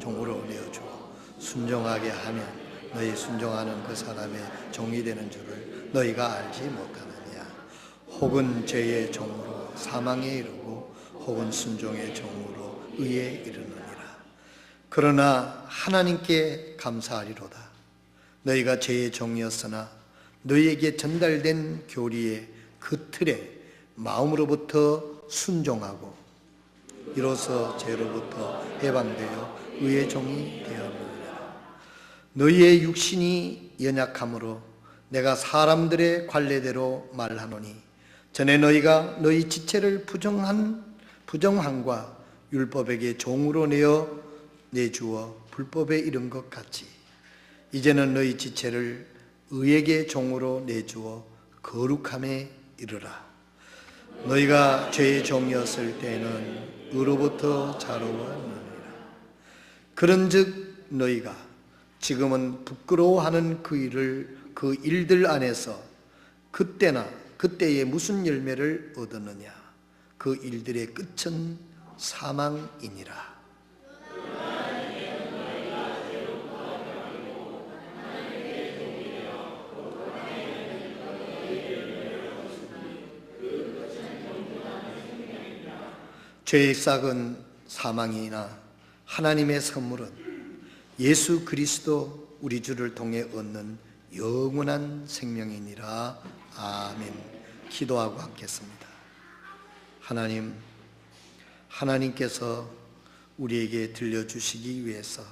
종으로 내어주어 순종하게 하면 너희 순종하는 그 사람의 종이 되는 줄을 너희가 알지 못하느냐. 혹은 죄의 종으로 사망에 이르고 혹은 순종의 종으로 의에 이르느니라. 그러나 하나님께 감사하리로다. 너희가 죄의 종이었으나 너희에게 전달된 교리의 그 틀에 마음으로부터 순종하고 이로써 죄로부터 해방되어 의의 종이 되었느니라. 너희의 육신이 연약함으로 내가 사람들의 관례대로 말하노니 전에 너희가 너희 지체를 부정함과 율법에게 종으로 내주어 불법에 이른 것 같이 이제는 너희 지체를 의에게 종으로 내주어 거룩함에 이르라. 너희가 죄의 종이었을 때에는 의로부터 자로웠느니라. 그런즉 너희가 지금은 부끄러워하는 그 일들 안에서 그때에 무슨 열매를 얻었느냐. 그 일들의 끝은 사망이니라. 죄의 싹은 사망이나 하나님의 선물은 예수 그리스도 우리 주를 통해 얻는 영원한 생명이니라. 아멘. 기도하고 하겠습니다. 하나님께서 우리에게 들려주시기 위해서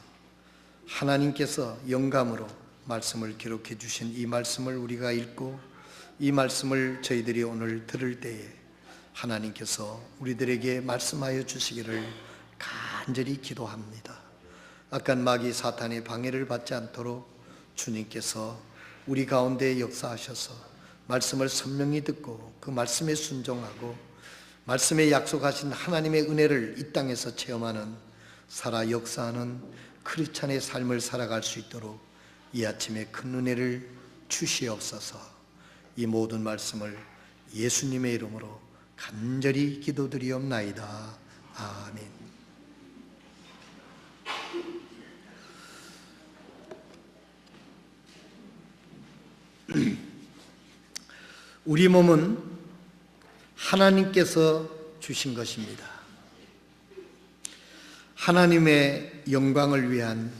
하나님께서 영감으로 말씀을 기록해 주신 이 말씀을 우리가 읽고 이 말씀을 저희들이 오늘 들을 때에 하나님께서 우리들에게 말씀하여 주시기를 간절히 기도합니다. 악한 마귀 사탄의 방해를 받지 않도록 주님께서 우리 가운데 역사하셔서 말씀을 선명히 듣고 그 말씀에 순종하고 말씀에 약속하신 하나님의 은혜를 이 땅에서 체험하는 살아 역사하는 크리스찬의 삶을 살아갈 수 있도록 이 아침에 큰 은혜를 주시옵소서. 이 모든 말씀을 예수님의 이름으로 간절히 기도드리옵나이다. 아멘. 우리 몸은 하나님께서 주신 것입니다. 하나님의 영광을 위한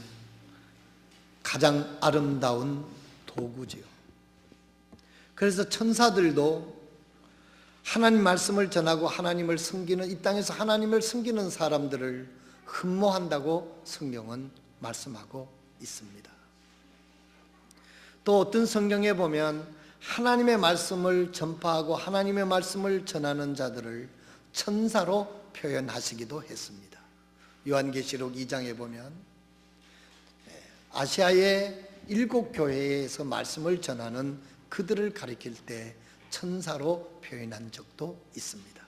가장 아름다운 도구지요. 그래서 천사들도 하나님 말씀을 전하고 하나님을 섬기는, 이 땅에서 하나님을 섬기는 사람들을 흠모한다고 성경은 말씀하고 있습니다. 또 어떤 성경에 보면 하나님의 말씀을 전파하고 하나님의 말씀을 전하는 자들을 천사로 표현하시기도 했습니다. 요한계시록 2장에 보면 아시아의 7교회에서 말씀을 전하는 그들을 가리킬 때 천사로 표현한 적도 있습니다.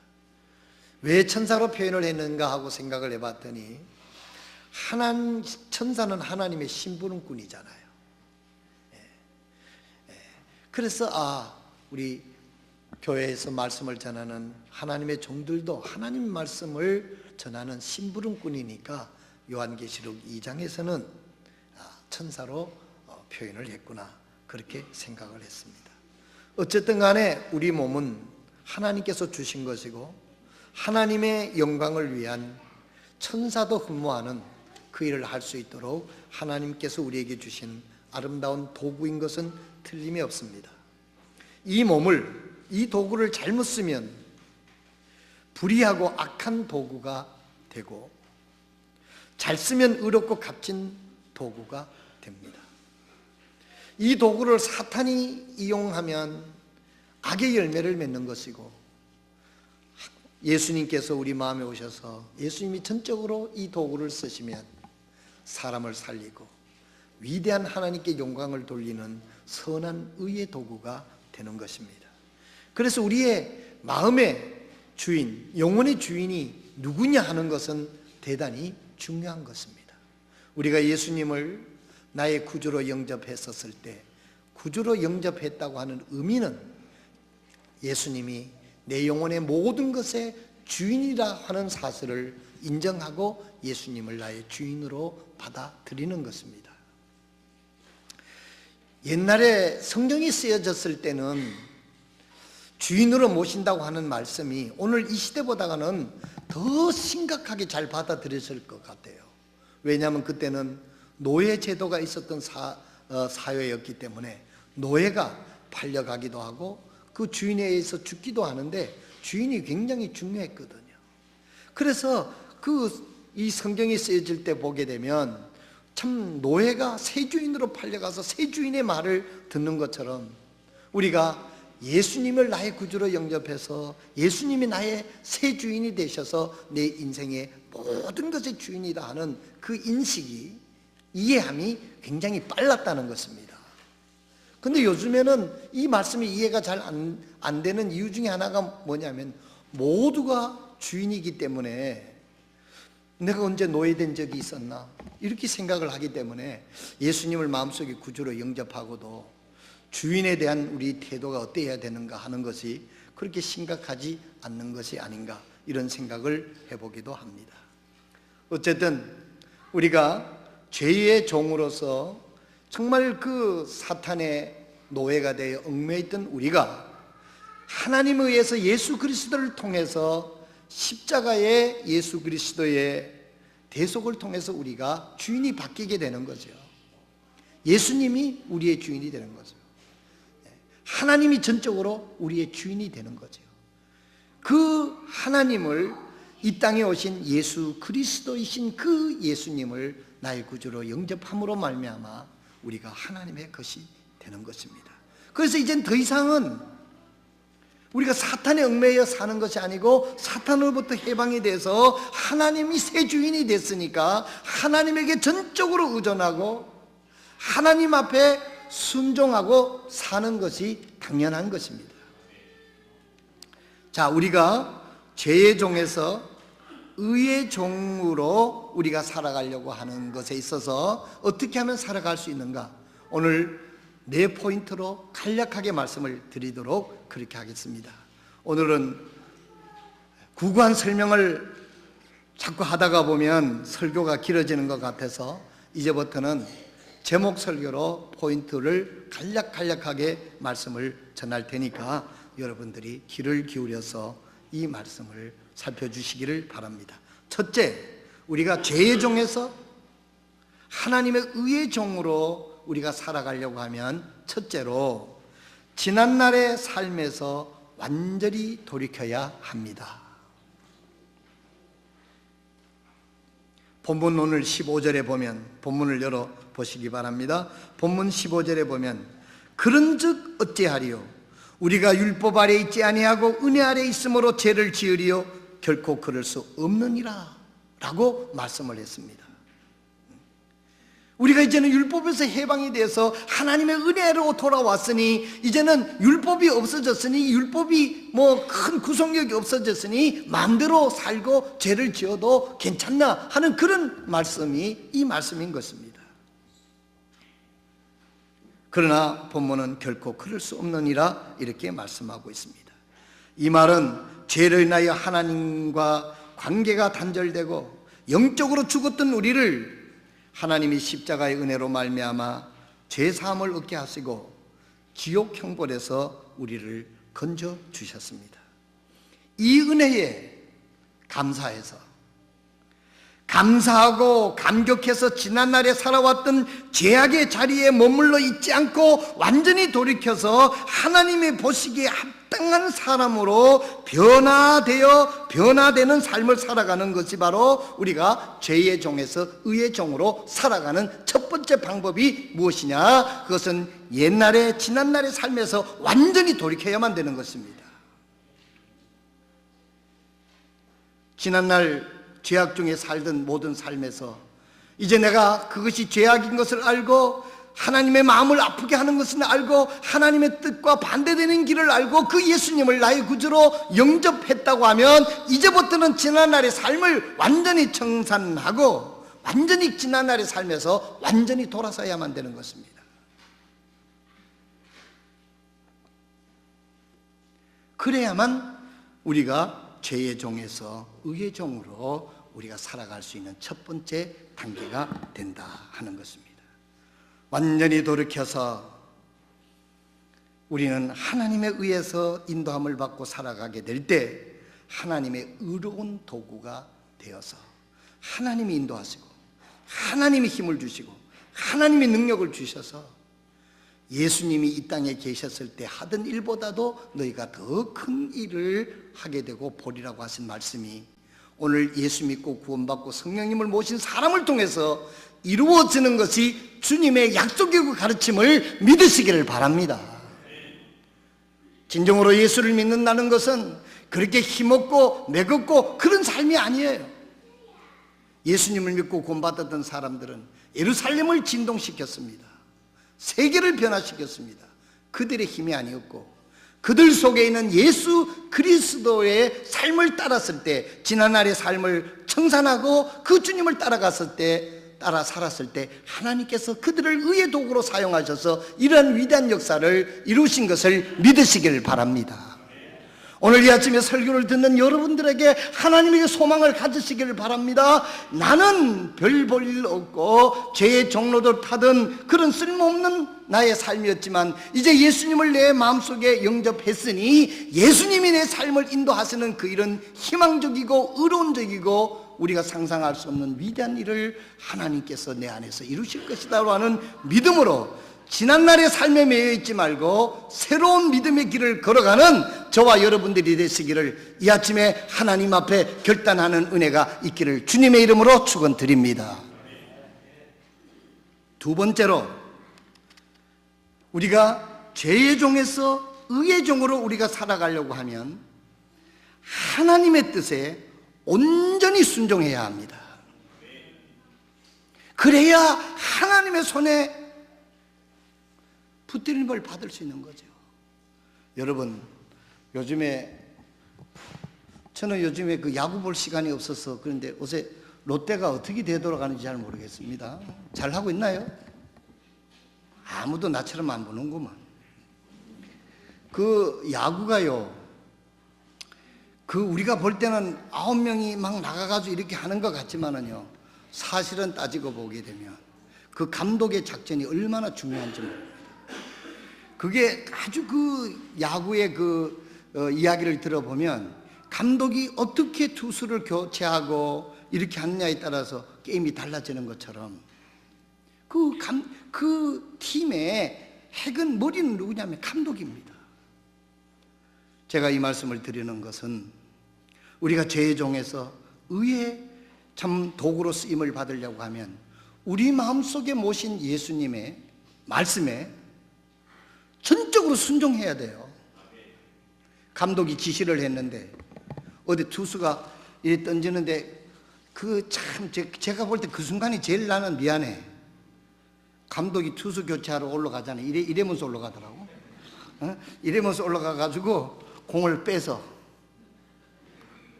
왜 천사로 표현을 했는가 하고 생각을 해봤더니 천사는 하나님의 심부름꾼이잖아요. 그래서 우리 교회에서 말씀을 전하는 하나님의 종들도 하나님 말씀을 전하는 심부름꾼이니까 요한계시록 2장에서는 천사로 표현을 했구나, 그렇게 생각을 했습니다. 어쨌든 간에 우리 몸은 하나님께서 주신 것이고 하나님의 영광을 위한 천사도 흠모하는 그 일을 할 수 있도록 하나님께서 우리에게 주신 아름다운 도구인 것은 틀림이 없습니다. 이 도구를 잘못 쓰면 불의하고 악한 도구가 되고 잘 쓰면 의롭고 값진 도구가 됩니다. 이 도구를 사탄이 이용하면 악의 열매를 맺는 것이고, 예수님께서 우리 마음에 오셔서 예수님이 전적으로 이 도구를 쓰시면 사람을 살리고 위대한 하나님께 영광을 돌리는 선한 의의 도구가 되는 것입니다. 그래서 우리의 마음의 주인, 영혼의 주인이 누구냐 하는 것은 대단히 중요한 것입니다. 우리가 예수님을 나의 구주로 영접했었을 때 구주로 영접했다고 하는 의미는 예수님이 내 영혼의 모든 것의 주인이라 하는 사실을 인정하고 예수님을 나의 주인으로 받아들이는 것입니다. 옛날에 성경이 쓰여졌을 때는 주인으로 모신다고 하는 말씀이 오늘 이 시대보다는 더 심각하게 잘 받아들여질 것 같아요. 왜냐하면 그때는 노예 제도가 있었던 사회였기 때문에 노예가 팔려가기도 하고 그 주인에 의해서 죽기도 하는데 주인이 굉장히 중요했거든요. 그래서 이 성경이 쓰여질 때 보게 되면 참 노예가 새 주인으로 팔려가서 새 주인의 말을 듣는 것처럼 우리가 예수님을 나의 구주로 영접해서 예수님이 나의 새 주인이 되셔서 내 인생의 모든 것의 주인이다 하는 그 인식이, 이해함이 굉장히 빨랐다는 것입니다. 근데 요즘에는 이 말씀이 이해가 잘 안 되는 이유 중에 하나가 뭐냐면 모두가 주인이기 때문에 내가 언제 노예된 적이 있었나 이렇게 생각을 하기 때문에 예수님을 마음속에 구주로 영접하고도 주인에 대한 우리 태도가 어때야 되는가 하는 것이 그렇게 심각하지 않는 것이 아닌가 이런 생각을 해보기도 합니다. 어쨌든 우리가 죄의 종으로서 정말 그 사탄의 노예가 되어 얽매있던 우리가 하나님에 의해서 예수 그리스도를 통해서 십자가의 예수 그리스도의 대속을 통해서 우리가 주인이 바뀌게 되는 거죠. 예수님이 우리의 주인이 되는 거죠. 하나님이 전적으로 우리의 주인이 되는 거죠. 그 하나님을 이 땅에 오신 예수 그리스도이신 그 예수님을 나의 구주로 영접함으로 말미암아 우리가 하나님의 것이 되는 것입니다. 그래서 이젠 더 이상은 우리가 사탄에 얽매여 사는 것이 아니고 사탄으로부터 해방이 돼서 하나님이 새 주인이 됐으니까 하나님에게 전적으로 의존하고 하나님 앞에 순종하고 사는 것이 당연한 것입니다. 자, 우리가 죄의 종에서 의의 종으로 우리가 살아가려고 하는 것에 있어서 어떻게 하면 살아갈 수 있는가? 오늘 4포인트로 간략하게 말씀을 드리도록 그렇게 하겠습니다. 오늘은 구구한 설명을 자꾸 하다가 보면 설교가 길어지는 것 같아서 이제부터는 제목 설교로 포인트를 간략하게 말씀을 전할 테니까 여러분들이 귀를 기울여서 이 말씀을 살펴주시기를 바랍니다. 첫째, 우리가 죄의 종에서 하나님의 의의 종으로 우리가 살아가려고 하면 첫째로 지난날의 삶에서 완전히 돌이켜야 합니다. 본문 오늘 15절에 보면, 본문을 열어 보시기 바랍니다. 본문 15절에 보면 그런즉 어찌하리요? 우리가 율법 아래 있지 아니하고 은혜 아래 있으므로 죄를 지으리요? 결코 그럴 수 없느니라 라고 말씀을 했습니다. 우리가 이제는 율법에서 해방이 돼서 하나님의 은혜로 돌아왔으니 이제는 율법이 없어졌으니 율법이 뭐 큰 구속력이 없어졌으니 마음대로 살고 죄를 지어도 괜찮나 하는 그런 말씀이 이 말씀인 것입니다. 그러나 본문은 결코 그럴 수 없느니라 이렇게 말씀하고 있습니다. 이 말은 죄를 인하여 하나님과 관계가 단절되고 영적으로 죽었던 우리를 하나님이 십자가의 은혜로 말미암아 죄사함을 얻게 하시고 지옥 형벌에서 우리를 건져 주셨습니다. 이 은혜에 감사하고 감격해서 지난날에 살아왔던 죄악의 자리에 머물러 있지 않고 완전히 돌이켜서 하나님이 보시기에 합당한 사람으로 변화되는 삶을 살아가는 것이 바로 우리가 죄의 종에서 의의 종으로 살아가는 첫 번째 방법이 무엇이냐? 그것은 지난날의 삶에서 완전히 돌이켜야만 되는 것입니다. 지난날 죄악 중에 살던 모든 삶에서 이제 내가 그것이 죄악인 것을 알고 하나님의 마음을 아프게 하는 것을 알고 하나님의 뜻과 반대되는 길을 알고 그 예수님을 나의 구주로 영접했다고 하면 이제부터는 지난날의 삶을 완전히 청산하고 완전히 지난날의 삶에서 완전히 돌아서야만 되는 것입니다. 그래야만 우리가 죄의 종에서 의의 종으로 우리가 살아갈 수 있는 첫 번째 단계가 된다 하는 것입니다. 완전히 돌이켜서 우리는 하나님에 의해서 인도함을 받고 살아가게 될 때 하나님의 의로운 도구가 되어서 하나님이 인도하시고 하나님이 힘을 주시고 하나님이 능력을 주셔서 예수님이 이 땅에 계셨을 때 하던 일보다도 너희가 더 큰 일을 하게 되고 보리라고 하신 말씀이 오늘 예수 믿고 구원받고 성령님을 모신 사람을 통해서 이루어지는 것이 주님의 약속이고 가르침을 믿으시기를 바랍니다. 진정으로 예수를 믿는다는 것은 그렇게 힘없고 매겁고 그런 삶이 아니에요. 예수님을 믿고 구원받았던 사람들은 예루살렘을 진동시켰습니다. 세계를 변화시켰습니다. 그들의 힘이 아니었고 그들 속에 있는 예수 그리스도의 삶을 따랐을 때, 지난날의 삶을 청산하고 그 주님을 따라갔을 때, 따라 살았을 때 하나님께서 그들을 의의 도구로 사용하셔서 이러한 위대한 역사를 이루신 것을 믿으시길 바랍니다. 오늘 이 아침에 설교를 듣는 여러분들에게 하나님에게 소망을 가지시기를 바랍니다. 나는 별 볼 일 없고 죄의 종로도 타던 그런 쓸모없는 나의 삶이었지만 이제 예수님을 내 마음속에 영접했으니 예수님이 내 삶을 인도하시는 그 일은 희망적이고 의로운적이고 우리가 상상할 수 없는 위대한 일을 하나님께서 내 안에서 이루실 것이다 하는 믿음으로 지난날의 삶에 매여 있지 말고 새로운 믿음의 길을 걸어가는 저와 여러분들이 되시기를 이 아침에 하나님 앞에 결단하는 은혜가 있기를 주님의 이름으로 축원드립니다. 두 번째로, 우리가 죄의 종에서 의의 종으로 우리가 살아가려고 하면 하나님의 뜻에 온전히 순종해야 합니다. 그래야 하나님의 손에 붙들림을 받을 수 있는 거죠. 여러분, 저는 요즘에 그 야구 볼 시간이 없어서 그런데 요새 롯데가 어떻게 되돌아가는지 잘 모르겠습니다. 잘 하고 있나요? 아무도 나처럼 안 보는구만. 그 야구가요, 우리가 볼 때는 9명이 막 나가가지고 이렇게 하는 것 같지만은요, 사실은 따지고 보게 되면 그 감독의 작전이 얼마나 중요한지 모릅니다. 그게 아주 그 야구의 이야기를 들어보면 감독이 어떻게 투수를 교체하고 이렇게 하느냐에 따라서 게임이 달라지는 것처럼 그 팀의 핵은, 머리는 누구냐면 감독입니다. 제가 이 말씀을 드리는 것은 우리가 죄의 종에서 의의 참 도구로 쓰임을 받으려고 하면 우리 마음속에 모신 예수님의 말씀에 전적으로 순종해야 돼요. 감독이 지시를 했는데 어디 투수가 이렇게 던지는데 제가 볼 때 그 순간이 제일 나는 미안해. 감독이 투수 교체하러 올라가잖아요. 이래면서 올라가더라고. 이래면서 올라가가지고 공을 빼서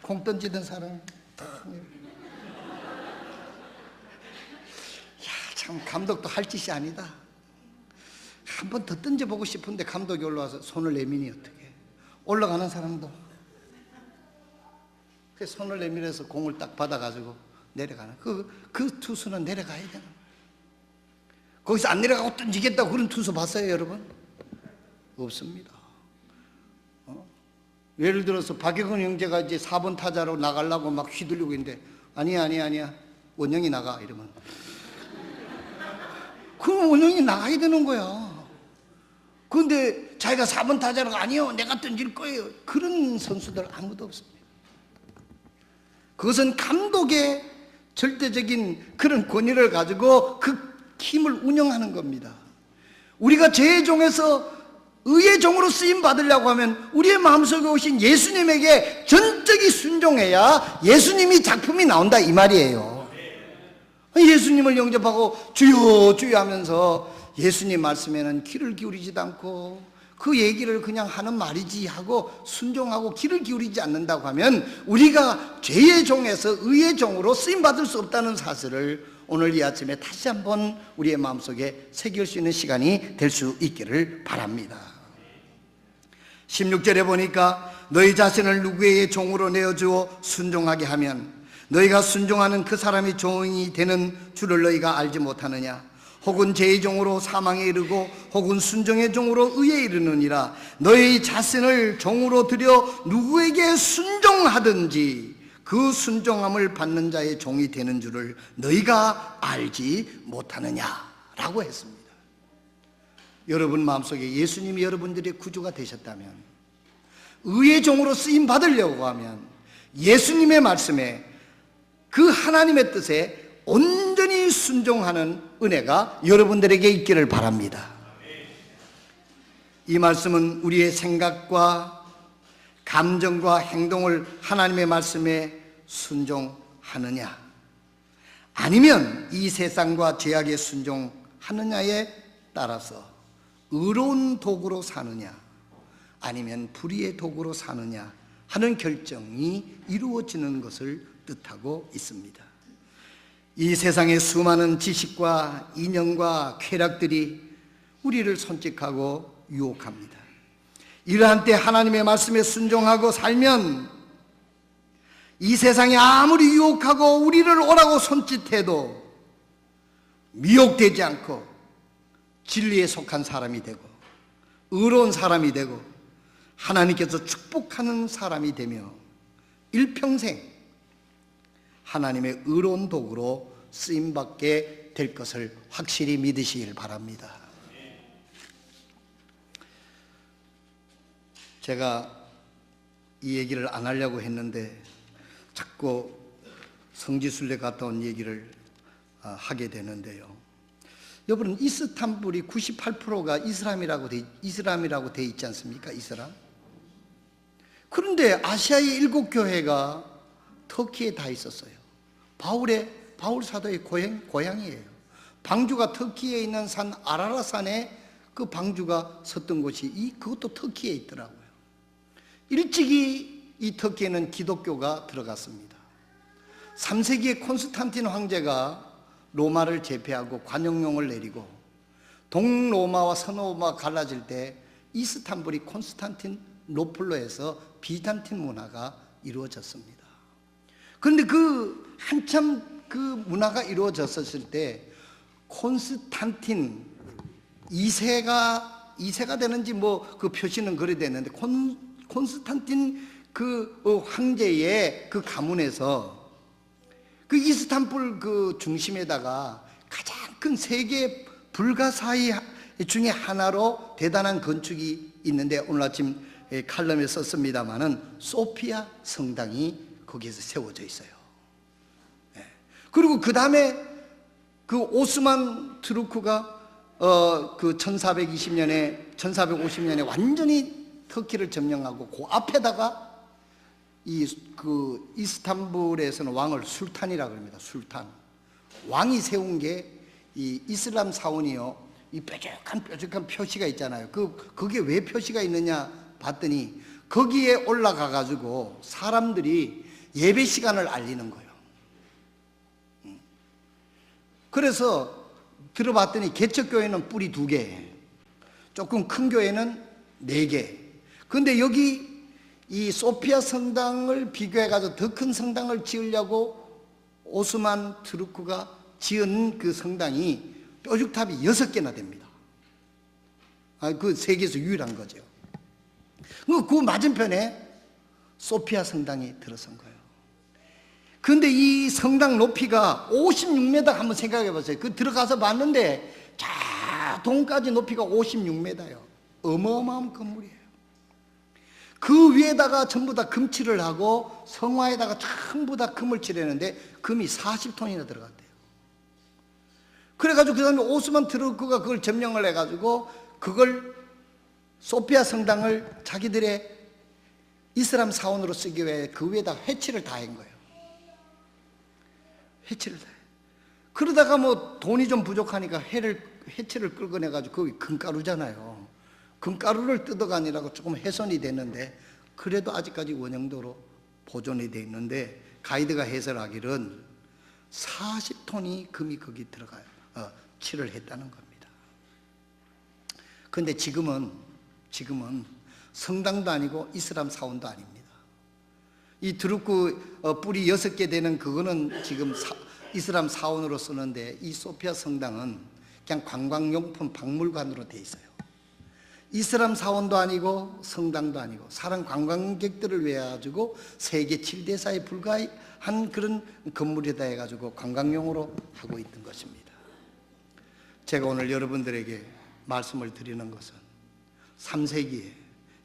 공 던지던 사람 참 감독도 할 짓이 아니다. 한 번 더 던져보고 싶은데 감독이 올라와서 손을 내미니 어떻게 올라가는 사람도 그 손을 내밀어서 공을 딱 받아가지고 내려가는 그 투수는 내려가야 되는 거예요. 거기서 안 내려가고 던지겠다고 그런 투수 봤어요, 여러분? 없습니다. 예를 들어서 박영근 형제가 이제 4번 타자로 나가려고 막 휘둘리고 있는데 아니야 원영이 나가 이러면 그럼 원영이 나가야 되는 거야. 그런데 자기가 4번 타자로 아니요 내가 던질 거예요. 그런 선수들 아무도 없습니다. 그것은 감독의 절대적인 그런 권위를 가지고 그 팀을 운영하는 겁니다. 우리가 죄의 종에서 의의 종으로 쓰임 받으려고 하면 우리의 마음속에 오신 예수님에게 전적이 순종해야 예수님이 작품이 나온다 이 말이에요. 예수님을 영접하고 주여 주여 하면서 예수님 말씀에는 귀를 기울이지도 않고 그 얘기를 그냥 하는 말이지 하고 순종하고 귀를 기울이지 않는다고 하면 우리가 죄의 종에서 의의 종으로 쓰임받을 수 없다는 사실을 오늘 이 아침에 다시 한번 우리의 마음속에 새길 수 있는 시간이 될 수 있기를 바랍니다. 16절에 보니까 너희 자신을 누구의 종으로 내어주어 순종하게 하면 너희가 순종하는 그 사람이 종이 되는 줄을 너희가 알지 못하느냐? 혹은 죄의 종으로 사망에 이르고 혹은 순종의 종으로 의에 이르느니라. 너희 자신을 종으로 들여 누구에게 순종하든지 그 순종함을 받는 자의 종이 되는 줄을 너희가 알지 못하느냐라고 했습니다. 여러분 마음속에 예수님이 여러분들의 구주가 되셨다면, 의의 종으로 쓰임 받으려고 하면 예수님의 말씀에, 그 하나님의 뜻에 온전히 순종하는 은혜가 여러분들에게 있기를 바랍니다. 이 말씀은 우리의 생각과 감정과 행동을 하나님의 말씀에 순종하느냐, 아니면 이 세상과 죄악에 순종하느냐에 따라서 의로운 도구로 사느냐, 아니면 불의의 도구로 사느냐 하는 결정이 이루어지는 것을 뜻하고 있습니다. 이 세상의 수많은 지식과 인연과 쾌락들이 우리를 손짓하고 유혹합니다. 이러한 때 하나님의 말씀에 순종하고 살면 이 세상이 아무리 유혹하고 우리를 오라고 손짓해도 미혹되지 않고 진리에 속한 사람이 되고 의로운 사람이 되고 하나님께서 축복하는 사람이 되며 일평생 하나님의 의로운 도구로 쓰임받게 될 것을 확실히 믿으시길 바랍니다. 제가 이 얘기를 안 하려고 했는데 자꾸 성지순례 갔다 온 얘기를 하게 되는데요. 여러분, 이스탄불이 98%가 이슬람이라고 돼 있지 않습니까? 이슬람. 그런데 아시아의 7교회가 터키에 다 있었어요. 바울 사도의 고향이에요. 방주가 터키에 있는 산 아라라산에 그 방주가 섰던 곳이 그것도 터키에 있더라고요. 일찍이 이 터키에는 기독교가 들어갔습니다. 3세기에 콘스탄틴 황제가 로마를 제패하고 관용령을 내리고 동로마와 서로마가 갈라질 때 이스탄불이 콘스탄티노플로에서 비잔틴 문화가 이루어졌습니다. 그런데 한참 그 문화가 이루어졌을 때 콘스탄틴 2세가 되는지 그 표시는 그래 됐는데 콘스탄틴 황제의 그 가문에서 그 이스탄불 중심에다가 가장 큰 세계 불가사의 중에 하나로 대단한 건축이 있는데 오늘 아침 칼럼에 썼습니다마는 소피아 성당이 거기에서 세워져 있어요. 그리고 그 다음에 그 오스만 투르크가 1450년에 완전히 터키를 점령하고 그 앞에다가 이스탄불에서는 왕을 술탄이라고 합니다. 술탄. 왕이 세운 게 이 이슬람 사원이요. 이 뾰족한 표시가 있잖아요. 그게 왜 표시가 있느냐 봤더니 거기에 올라가 가지고 사람들이 예배 시간을 알리는 거예요. 그래서 들어봤더니 개척교회는 뿔이 2개, 조금 큰 교회는 4개. 근데 여기 이 소피아 성당을 비교해가지고 더 큰 성당을 지으려고 오스만 투르크가 지은 그 성당이 뾰족탑이 6개나 됩니다. 그 세계에서 유일한 거죠. 그 맞은편에 소피아 성당이 들어선 거예요. 그런데 이 성당 높이가 56m 한번 생각해 보세요. 들어가서 봤는데 자 동까지 높이가 56m예요. 어마어마한 건물이에요. 그 위에다가 전부 다 금칠을 하고 성화에다가 전부 다 금을 칠했는데 금이 40톤이나 들어갔대요. 그래가지고 그 다음에 오스만 투르크가 그걸 점령을 해가지고 그걸 소피아 성당을 자기들의 이슬람 사원으로 쓰기 위해 그 위에다 해치를 다 한 거예요. 해치를 다 해. 그러다가 돈이 좀 부족하니까 해치를 끌고 내가지고 거기 금가루잖아요. 금가루를 뜯어가니라고 조금 훼손이 됐는데 그래도 아직까지 원형도로 보존이 돼 있는데 가이드가 해설하기는 40톤이 금이 거기 들어가요. 칠을 했다는 겁니다. 그런데 지금은 성당도 아니고 이슬람 사원도 아닙니다. 이 드루크 뿔이 6개 되는 그거는 지금 이슬람 사원으로 쓰는데, 이 소피아 성당은 그냥 관광용품 박물관으로 돼 있어요. 이슬람 사원도 아니고 성당도 아니고 사람 관광객들을 위해 가지고 세계 7대사에 불과한 그런 건물이다 해가지고 관광용으로 하고 있던 것입니다. 제가 오늘 여러분들에게 말씀을 드리는 것은 3세기에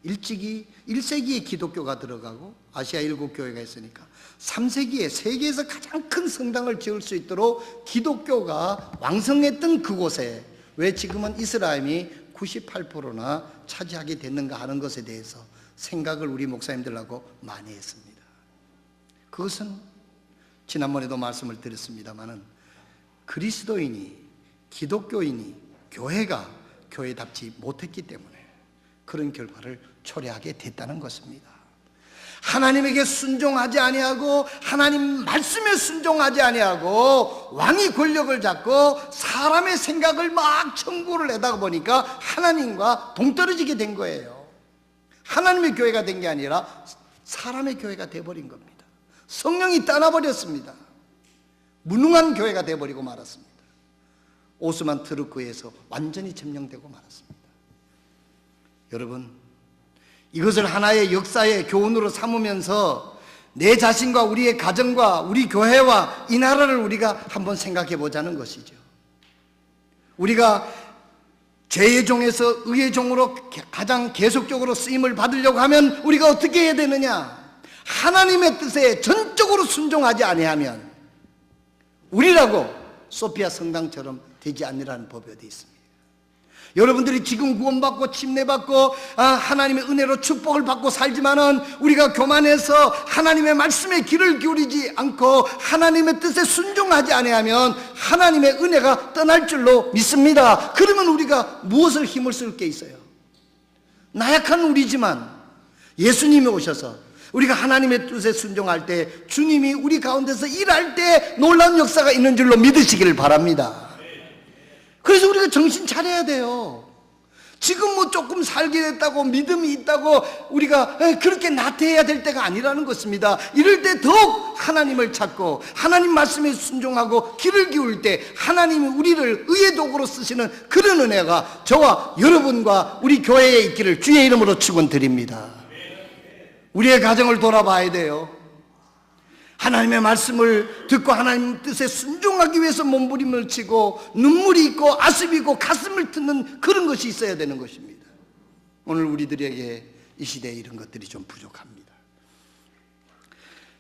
일찍이 1세기에 기독교가 들어가고 아시아 7교회가 있으니까 3세기에 세계에서 가장 큰 성당을 지을 수 있도록 기독교가 왕성했던 그곳에 왜 지금은 이스라엘이 98%나 차지하게 됐는가 하는 것에 대해서 생각을 우리 목사님들하고 많이 했습니다. 그것은 지난번에도 말씀을 드렸습니다마는 그리스도인이, 기독교인이, 교회가 교회답지 못했기 때문에 그런 결과를 초래하게 됐다는 것입니다. 하나님에게 순종하지 아니하고 하나님 말씀에 순종하지 아니하고 왕이 권력을 잡고 사람의 생각을 막 청구를 하다 보니까 하나님과 동떨어지게 된 거예요. 하나님의 교회가 된 게 아니라 사람의 교회가 돼버린 겁니다. 성령이 떠나버렸습니다. 무능한 교회가 돼버리고 말았습니다. 오스만 트루크에서 완전히 점령되고 말았습니다. 여러분, 이것을 하나의 역사의 교훈으로 삼으면서 내 자신과 우리의 가정과 우리 교회와 이 나라를 우리가 한번 생각해 보자는 것이죠. 우리가 죄의 종에서 의의 종으로 가장 계속적으로 쓰임을 받으려고 하면 우리가 어떻게 해야 되느냐? 하나님의 뜻에 전적으로 순종하지 아니하면 우리라고 소피아 성당처럼 되지 않으라는 법이 어디 있습니까? 여러분들이 지금 구원받고 침례받고 하나님의 은혜로 축복을 받고 살지만은 우리가 교만해서 하나님의 말씀에 귀를 기울이지 않고 하나님의 뜻에 순종하지 아니하면 하나님의 은혜가 떠날 줄로 믿습니다. 그러면 우리가 무엇을 힘을 쓸 게 있어요? 나약한 우리지만 예수님이 오셔서 우리가 하나님의 뜻에 순종할 때 주님이 우리 가운데서 일할 때 놀라운 역사가 있는 줄로 믿으시기를 바랍니다. 그래서 우리가 정신 차려야 돼요. 지금 뭐 조금 살게 됐다고 믿음이 있다고 우리가 그렇게 나태해야 될 때가 아니라는 것입니다. 이럴 때 더욱 하나님을 찾고 하나님 말씀에 순종하고 귀를 기울 때 하나님이 우리를 의의 도구로 쓰시는 그런 은혜가 저와 여러분과 우리 교회에 있기를 주의 이름으로 축원드립니다. 우리의 가정을 돌아봐야 돼요. 하나님의 말씀을 듣고 하나님 뜻에 순종하기 위해서 몸부림을 치고 눈물이 있고 아습이 있고 가슴을 뜯는 그런 것이 있어야 되는 것입니다. 오늘 우리들에게 이 시대에 이런 것들이 좀 부족합니다.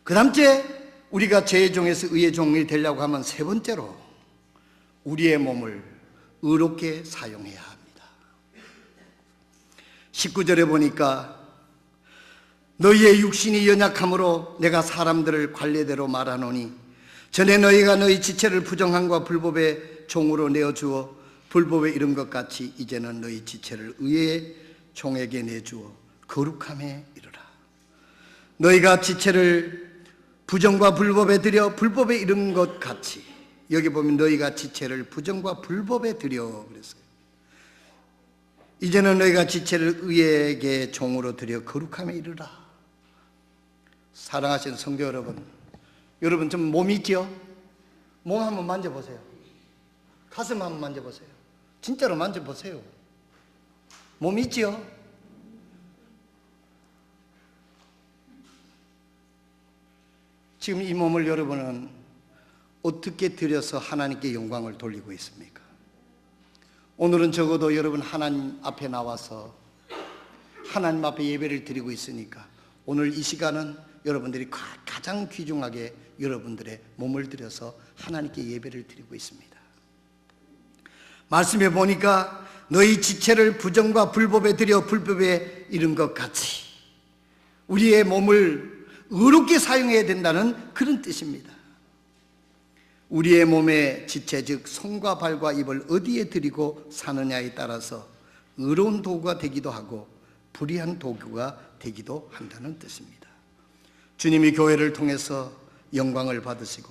그 다음째, 우리가 죄의 종에서 의의 종이 되려고 하면 세 번째로 우리의 몸을 의롭게 사용해야 합니다. 19절에 보니까 너희의 육신이 연약함으로 내가 사람들을 관례대로 말하노니 전에 너희가 너희 지체를 부정함과 불법의 종으로 내어주어 불법에 이른 것 같이 이제는 너희 지체를 의의 종에게 내주어 거룩함에 이르라. 너희가 지체를 부정과 불법에 들여 불법에 이른 것 같이, 여기 보면 너희가 지체를 부정과 불법에 들여 그랬어요. 이제는 너희가 지체를 의에게 종으로 들여 거룩함에 이르라. 사랑하시는 성도 여러분, 여러분 좀 몸 있죠? 몸 한번 만져보세요. 가슴 한번 만져보세요. 진짜로 만져보세요. 몸 있죠? 지금 이 몸을 여러분은 어떻게 들여서 하나님께 영광을 돌리고 있습니까? 오늘은 적어도 여러분 하나님 앞에 나와서 하나님 앞에 예배를 드리고 있으니까 오늘 이 시간은 여러분들이 가장 귀중하게 여러분들의 몸을 들여서 하나님께 예배를 드리고 있습니다. 말씀해 보니까 너희 지체를 부정과 불법에 들여 불법에 이른 것 같이 우리의 몸을 의롭게 사용해야 된다는 그런 뜻입니다. 우리의 몸의 지체, 즉 손과 발과 입을 어디에 들이고 사느냐에 따라서 의로운 도구가 되기도 하고 불의한 도구가 되기도 한다는 뜻입니다. 주님이 교회를 통해서 영광을 받으시고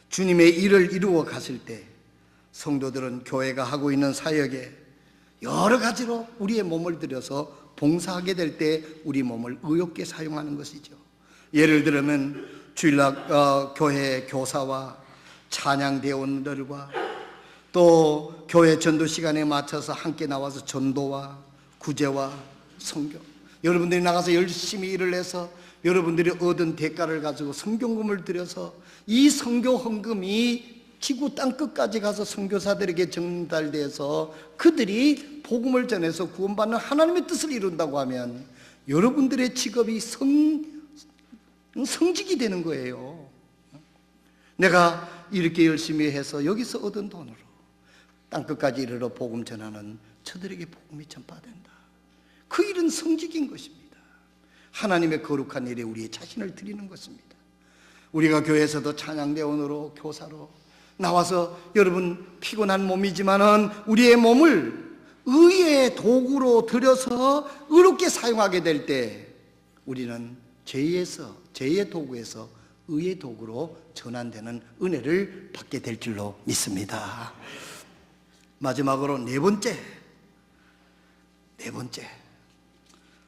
주님의 일을 이루어 가실 때 성도들은 교회가 하고 있는 사역에 여러 가지로 우리의 몸을 들여서 봉사하게 될 때 우리 몸을 의롭게 사용하는 것이죠. 예를 들면 교회 교사와 찬양대원들과 또 교회 전도 시간에 맞춰서 함께 나와서 전도와 구제와 성경, 여러분들이 나가서 열심히 일을 해서 여러분들이 얻은 대가를 가지고 성경금을 들여서 이 선교 헌금이 지구 땅끝까지 가서 선교사들에게 전달돼서 그들이 복음을 전해서 구원받는 하나님의 뜻을 이룬다고 하면 여러분들의 직업이 성직이 되는 거예요. 내가 이렇게 열심히 해서 여기서 얻은 돈으로 땅끝까지 이르러 복음 전하는 저들에게 복음이 전파된다. 그 일은 성직인 것입니다. 하나님의 거룩한 일에 우리의 자신을 드리는 것입니다. 우리가 교회에서도 찬양대원으로 교사로 나와서 여러분 피곤한 몸이지만은 우리의 몸을 의의 도구로 들여서 의롭게 사용하게 될 때 우리는 죄의 도구에서 의의 도구로 전환되는 은혜를 받게 될 줄로 믿습니다. 마지막으로 네 번째,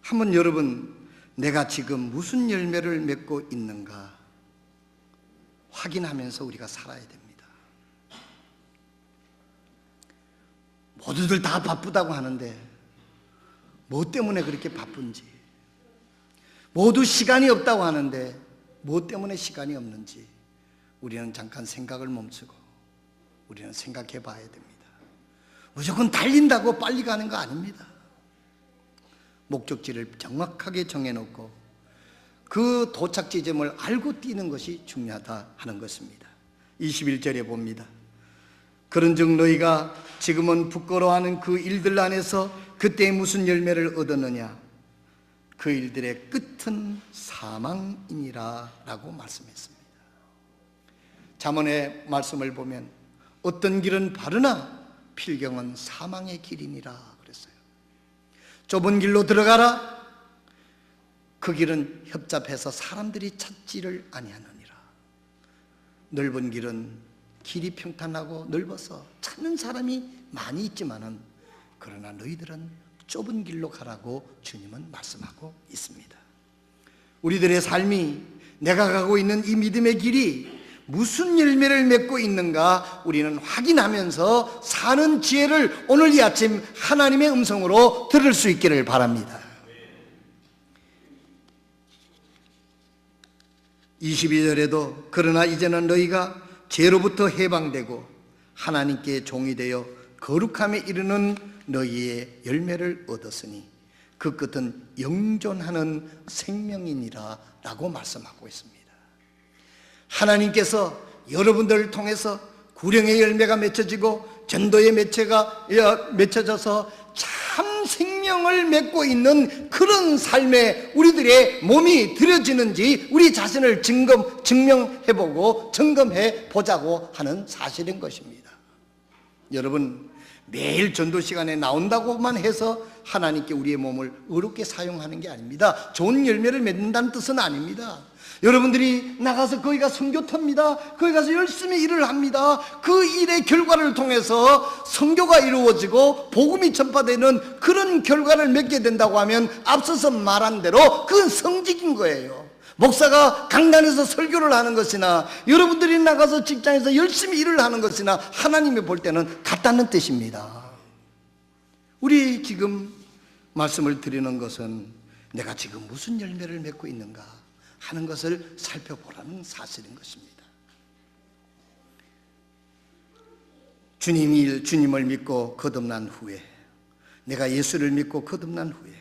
한번 여러분 내가 지금 무슨 열매를 맺고 있는가 확인하면서 우리가 살아야 됩니다. 모두들 다 바쁘다고 하는데 뭐 때문에 그렇게 바쁜지, 모두 시간이 없다고 하는데 뭐 때문에 시간이 없는지 우리는 잠깐 생각을 멈추고 우리는 생각해 봐야 됩니다. 무조건 달린다고 빨리 가는 거 아닙니다. 목적지를 정확하게 정해놓고 그 도착 지점을 알고 뛰는 것이 중요하다 하는 것입니다. 21절에 봅니다. 그런즉 너희가 지금은 부끄러워하는 그 일들 안에서 그때 무슨 열매를 얻었느냐? 그 일들의 끝은 사망이니라 라고 말씀했습니다. 잠언의 말씀을 보면 어떤 길은 바르나 필경은 사망의 길이니라 그랬어요. 좁은 길로 들어가라. 그 길은 협잡해서 사람들이 찾지를 아니하느니라. 넓은 길은 길이 평탄하고 넓어서 찾는 사람이 많이 있지만은 그러나 너희들은 좁은 길로 가라고 주님은 말씀하고 있습니다. 우리들의 삶이 내가 가고 있는 이 믿음의 길이 무슨 열매를 맺고 있는가 우리는 확인하면서 사는 지혜를 오늘 이 아침 하나님의 음성으로 들을 수 있기를 바랍니다. 22절에도 그러나 이제는 너희가 죄로부터 해방되고 하나님께 종이 되어 거룩함에 이르는 너희의 열매를 얻었으니 그 끝은 영존하는 생명이니라 라고 말씀하고 있습니다. 하나님께서 여러분들을 통해서 구령의 열매가 맺혀지고 전도의 매체가 맺혀져서 참 생명을 맺고 있는 그런 삶에 우리들의 몸이 들여지는지 우리 자신을 증명해보고 점검해 보자고 하는 사실인 것입니다. 여러분, 매일 전도 시간에 나온다고만 해서 하나님께 우리의 몸을 의롭게 사용하는 게 아닙니다. 좋은 열매를 맺는다는 뜻은 아닙니다. 여러분들이 나가서 거기 가서 선교터입니다. 거기 가서 열심히 일을 합니다. 그 일의 결과를 통해서 선교가 이루어지고 복음이 전파되는 그런 결과를 맺게 된다고 하면 앞서서 말한 대로 그건 성직인 거예요. 목사가 강단에서 설교를 하는 것이나 여러분들이 나가서 직장에서 열심히 일을 하는 것이나 하나님이 볼 때는 같다는 뜻입니다. 우리 지금 말씀을 드리는 것은 내가 지금 무슨 열매를 맺고 있는가 하는 것을 살펴보라는 사실인 것입니다. 주님을 믿고 거듭난 후에, 내가 예수를 믿고 거듭난 후에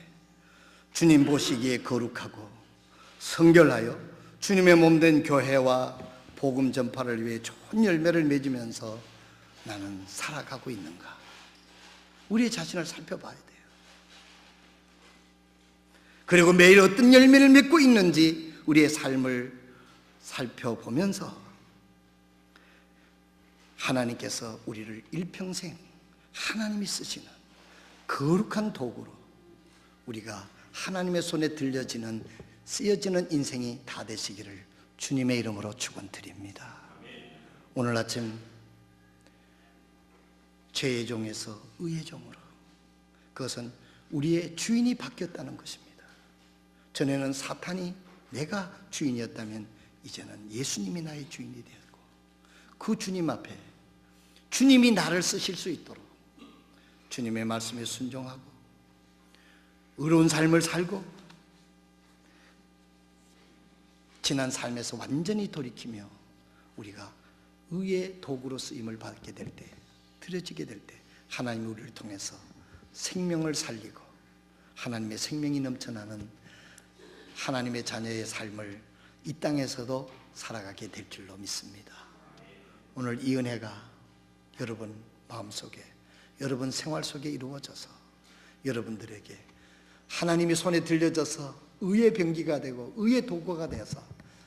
주님 보시기에 거룩하고 성결하여 주님의 몸된 교회와 복음 전파를 위해 좋은 열매를 맺으면서 나는 살아가고 있는가? 우리의 자신을 살펴봐야 돼요. 그리고 매일 어떤 열매를 맺고 있는지 우리의 삶을 살펴보면서 하나님께서 우리를 일평생 하나님이 쓰시는 거룩한 도구로 우리가 하나님의 손에 쓰여지는 인생이 다 되시기를 주님의 이름으로 축원드립니다. 오늘 아침 죄의 종에서 의의 종으로, 그것은 우리의 주인이 바뀌었다는 것입니다. 전에는 사탄이 내가 주인이었다면 이제는 예수님이 나의 주인이 되었고, 그 주님 앞에 주님이 나를 쓰실 수 있도록 주님의 말씀에 순종하고 의로운 삶을 살고 지난 삶에서 완전히 돌이키며 우리가 의의 도구로 쓰임을 받게 될 때, 드려지게 될 때 하나님이 우리를 통해서 생명을 살리고 하나님의 생명이 넘쳐나는 하나님의 자녀의 삶을 이 땅에서도 살아가게 될 줄로 믿습니다. 오늘 이 은혜가 여러분 마음속에, 여러분 생활 속에 이루어져서 여러분들에게 하나님의 손에 들려져서 의의 병기가 되고 의의 도구가 되어서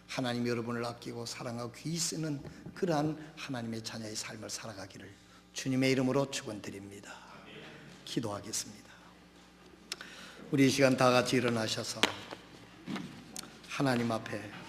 하나님이 여러분을 아끼고 사랑하고 귀히 쓰는 그러한 하나님의 자녀의 삶을 살아가기를 주님의 이름으로 축원드립니다. 기도하겠습니다. 우리 이 시간 다 같이 일어나셔서 하나님 앞에